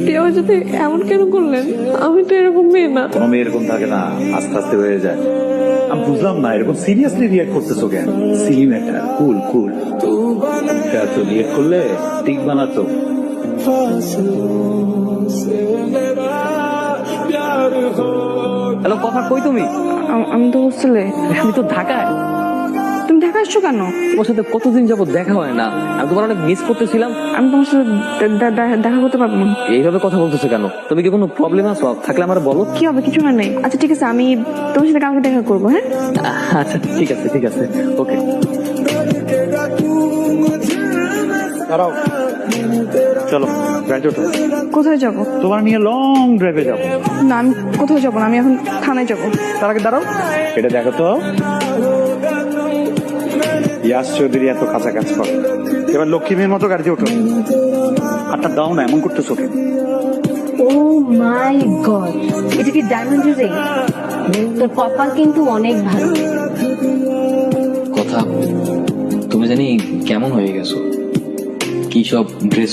দেওয়া যদি এমন কেন করলেন? আমি তো এরকম মেয়ে না। কোনো মেয়ে এরকম থাকে না, আস্তে আস্তে হয়ে যায়। আমি বুঝলাম না এরকম সিরিয়াসলি রিয়াক্ট করতেছো কেন? সিলি ম্যাটার, কুল কুল। এত রিয়াক্ট করলে ঠিক বানাতো। হ্যালো, কথা কই তুমি? আমি তো হোস্টেলে। আমি তো ঢাকায়। তুমি ঢাকা আসছো কেন? তোমার সাথে কতদিন যাবত দেখা হয় না, আমি তোমার অনেক মিস করতেছিলাম। আমি তোমার সাথে দেখা করতে পারবো না। এইভাবে কথা বলতেছো কেন? তুমি কি কোনো প্রবলেম আছে? থাকলে আমার বলো। কি হবে? কিছু হয় নাই। আচ্ছা ঠিক আছে, আমি তোমার সাথে কালকে দেখা করবো। হ্যাঁ আচ্ছা ঠিক আছে ঠিক আছে, ওকে। দাঁড়াও, চলো গাড়ি ওঠো। কোথায় যাব? তোমার নিয়ে লং ড্রাইভে যাবো। না আমি কোথাও যাবো না, আমি এখন থানায় যাবো। তার আগে দাঁড়াও, এটা দেখো তো। ইয়াস চৌধুরী এত কাছাকাছি করে, এবার লক্ষ্মীমের মতো গাড়িতে ওঠো। হাতটা দাও না, এমন করতেছো কেন? ও মাই গড, এটা কি ডায়মন্ড রিং? তোর কপাল কিন্তু অনেক ভালো। কথা তুমি জানি কেমন হয়ে গেছো, কি সব ড্রেস